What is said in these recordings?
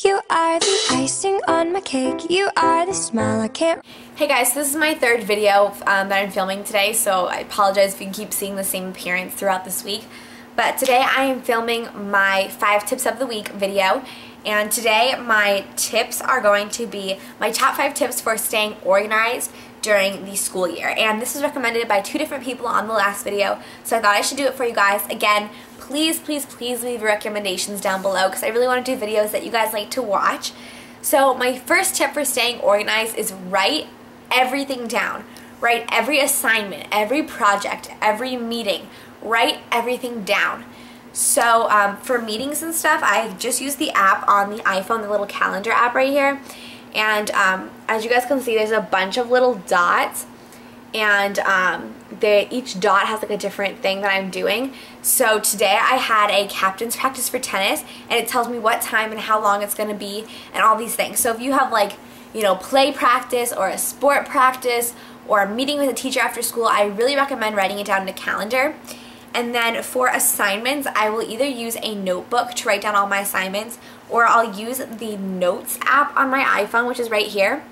You are the icing on my cake. You are the smile I can't. Hey guys, this is my third video that I'm filming today, so I apologize if you keep seeing the same appearance throughout this week. But today I am filming my 5 tips of the week video, and today my tips are going to be my top 5 tips for staying organized during the school year. And this was recommended by 2 different people on the last video, so I thought I should do it for you guys. Again, please leave recommendations down below because I really want to do videos that you guys like to watch. So my first tip for staying organized is write everything down. Write every assignment, every project, every meeting. Write everything down. So for meetings and stuff, I just use the app on the iPhone, the little calendar app right here. And as you guys can see, there's a bunch of little dots, and each dot has like a different thing that I'm doing. So today I had a captain's practice for tennis, and it tells me what time and how long it's going to be and all these things. So if you have, like, you know, play practice or a sport practice or a meeting with a teacher after school, I really recommend writing it down in a calendar. And then for assignments, I will either use a notebook to write down all my assignments, or I'll use the Notes app on my iPhone, which is right here,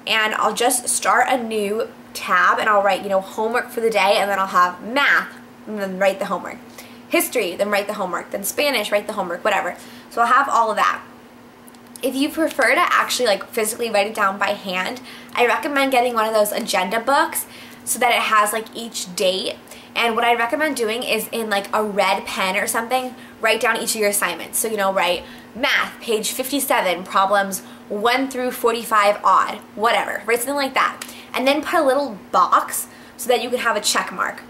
and I'll just start a new tab and I'll write, you know, homework for the day, and then I'll have math and then write the homework, history, then write the homework, then Spanish, write the homework, whatever. So I'll have all of that. If you prefer to actually like physically write it down by hand, I recommend getting one of those agenda books so that it has like each date. And what I recommend doing is in like a red pen or something, write down each of your assignments. So, you know, write math, page 57, problems 1 through 45 odd, whatever. Write something like that. And then put a little box so that you can have a check mark.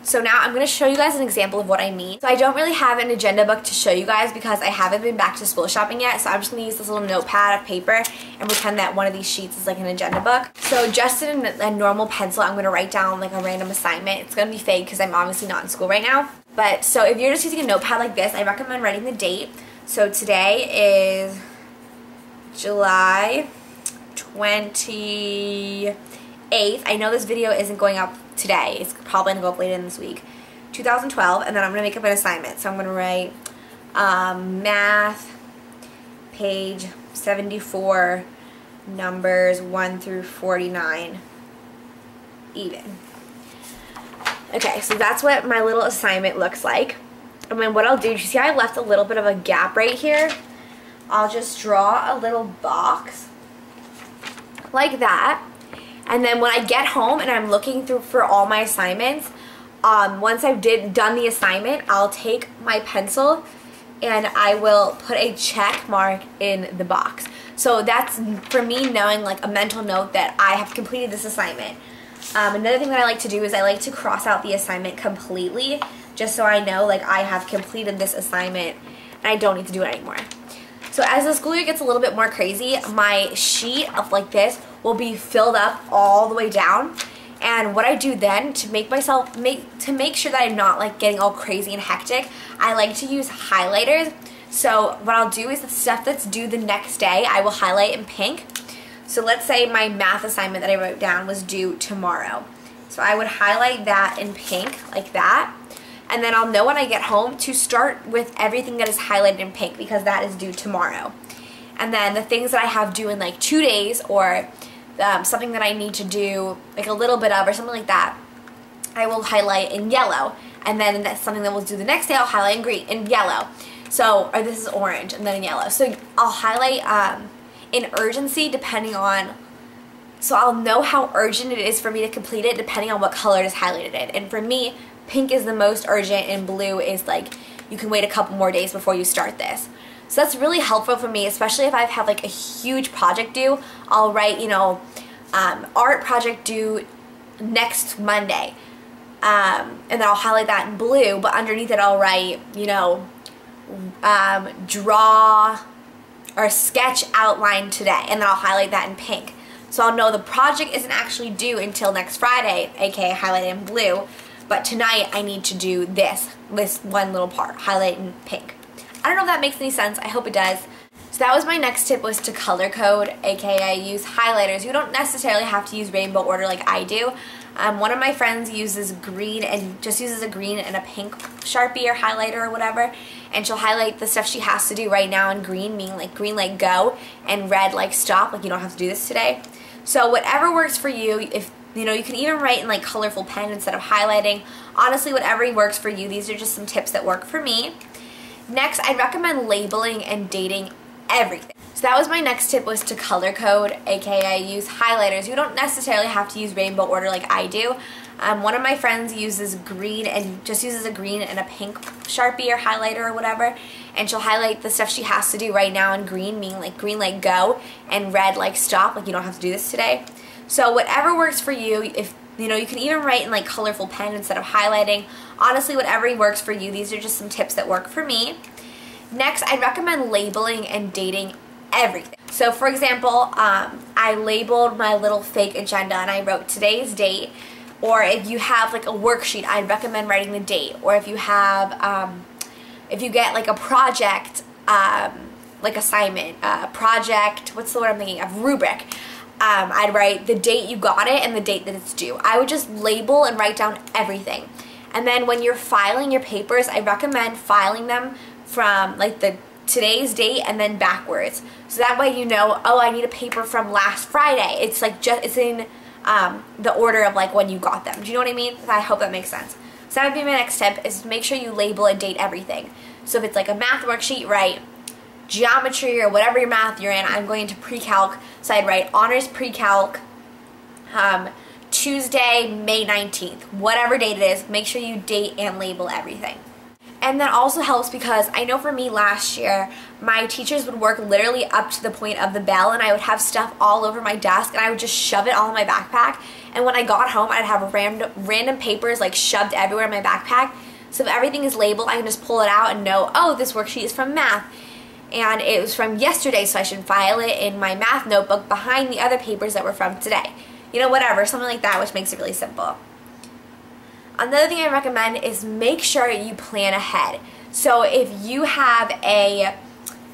So now I'm going to show you guys an example of what I mean. So I don't really have an agenda book to show you guys because I haven't been back to school shopping yet. So I'm just going to use this little notepad of paper and pretend that one of these sheets is like an agenda book. So just in a normal pencil, I'm going to write down like a random assignment. It's going to be fake because I'm obviously not in school right now. But so if you're just using a notepad like this, I recommend writing the date. So today is July 28th. I know this video isn't going up today. It's probably going to go up later in this week. 2012, and then I'm going to make up an assignment. So I'm going to write math, page 74, numbers 1 through 49, even. Okay, so that's what my little assignment looks like. And then what I'll do, you see how I left a little bit of a gap right here? I'll just draw a little box like that. And then when I get home and I'm looking through for all my assignments, once I've done the assignment, I'll take my pencil and I will put a check mark in the box. So that's for me knowing, like, a mental note that I have completed this assignment. Another thing that I like to do is I like to cross out the assignment completely, just so I know, like, I have completed this assignment and I don't need to do it anymore. So as the school year gets a little bit more crazy, my sheet of like this will be filled up all the way down. And what I do then to make sure that I'm not like getting all crazy and hectic, I like to use highlighters. So what I'll do is the stuff that's due the next day, I will highlight in pink. So let's say my math assignment that I wrote down was due tomorrow. So I would highlight that in pink like that. And then I'll know when I get home to start with everything that is highlighted in pink because that is due tomorrow. And then the things that I have due in like 2 days, or something that I need to do like a little bit of or something like that, I will highlight in yellow. And then that's something that we'll do the next day, I'll highlight in green, in yellow. So, or this is orange and then in yellow. So I'll highlight in urgency depending on, so I'll know how urgent it is for me to complete it depending on what color it is highlighted in. And for me, pink is the most urgent and blue is like you can wait a couple more days before you start this. So that's really helpful for me, especially if I have like a huge project due. I'll write, you know, art project due next Monday. And then I'll highlight that in blue, but underneath it I'll write, you know, draw or sketch outline today, and then I'll highlight that in pink. So I'll know the project isn't actually due until next Friday, aka highlighted in blue. But tonight I need to do this one little part, highlight in pink. I don't know if that makes any sense. I hope it does. So that was my next tip, was to color code, aka use highlighters. You don't necessarily have to use rainbow order like I do. One of my friends uses green and just uses a green and a pink Sharpie or highlighter or whatever, and she'll highlight the stuff she has to do right now in green, meaning like green like go, and red like stop, like you don't have to do this today. So whatever works for you. If you know, you can even write in like colorful pen instead of highlighting. Honestly, whatever works for you. These are just some tips that work for me. Next, I'd recommend labeling and dating everything. So that was my next tip, was to color code, aka use highlighters. You don't necessarily have to use rainbow order like I do. One of my friends uses green and just uses a green and a pink Sharpie or highlighter or whatever, and she'll highlight the stuff she has to do right now in green, meaning like green like go, and red like stop, like you don't have to do this today. So whatever works for you. If you know, you can even write in like colorful pen instead of highlighting. Honestly, whatever works for you. These are just some tips that work for me. Next, I'd recommend labeling and dating everything. So for example, I labeled my little fake agenda and I wrote today's date. Or if you have like a worksheet, I'd recommend writing the date. Or if you have, if you get like a project, like assignment, project, what's the word I'm thinking of, rubric, I'd write the date you got it and the date that it's due. I would just label and write down everything. And then when you're filing your papers, I recommend filing them from like the today's date and then backwards. So that way you know, oh, I need a paper from last Friday. It's like it's in the order of like when you got them. Do you know what I mean? I hope that makes sense. So that would be my next tip, is make sure you label and date everything. So if it's like a math worksheet, write geometry or whatever your math you're in. I'm going to pre-calc, so I'd write honors pre-calc, Tuesday, May 19th. Whatever date it is, make sure you date and label everything. And that also helps because I know for me last year, my teachers would work literally up to the point of the bell, and I would have stuff all over my desk and I would just shove it all in my backpack. And when I got home, I'd have random papers like shoved everywhere in my backpack. So if everything is labeled, I can just pull it out and know, oh, this worksheet is from math. And it was from yesterday, so I should file it in my math notebook behind the other papers that were from today. You know, whatever, something like that, which makes it really simple. Another thing I recommend is make sure you plan ahead. So if you have a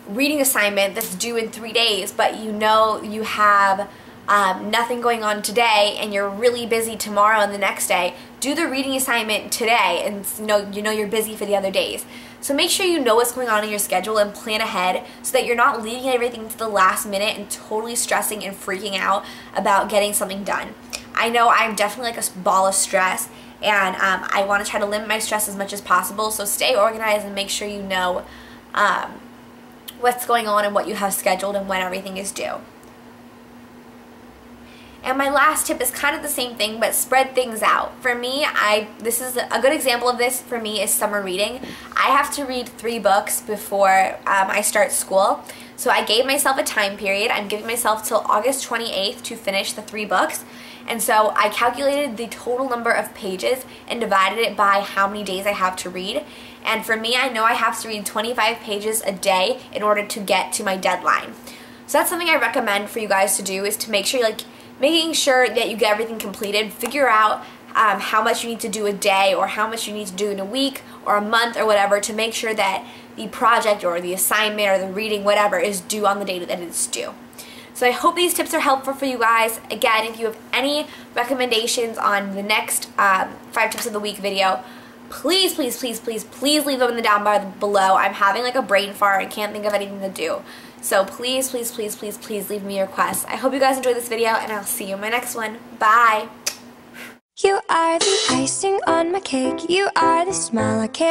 reading assignment that's due in 3 days, but you know you have nothing going on today and you're really busy tomorrow and the next day, do the reading assignment today, and you know you're busy for the other days. So make sure you know what's going on in your schedule and plan ahead so that you're not leaving everything to the last minute and totally stressing and freaking out about getting something done. I know I'm definitely like a ball of stress, and I want to try to limit my stress as much as possible, so stay organized and make sure you know what's going on and what you have scheduled and when everything is due. And my last tip is kind of the same thing, but spread things out. For me, this is a good example of this for me is summer reading. I have to read 3 books before I start school. So I gave myself a time period. I'm giving myself till August 28th to finish the 3 books. And so I calculated the total number of pages and divided it by how many days I have to read. And for me, I know I have to read 25 pages a day in order to get to my deadline. So that's something I recommend for you guys to do, is to make sure making sure that you get everything completed. Figure out how much you need to do a day, or how much you need to do in a week or a month or whatever, to make sure that the project or the assignment or the reading, whatever, is due on the date that it's due. So I hope these tips are helpful for you guys. Again, if you have any recommendations on the next 5 tips of the week video, please, please, please, please, please leave them in the down bar below. I'm having like a brain fart and can't think of anything to do. So please, please, please, please, please leave me your requests. I hope you guys enjoyed this video, and I'll see you in my next one. Bye! You are the icing on my cake. You are the smile I can't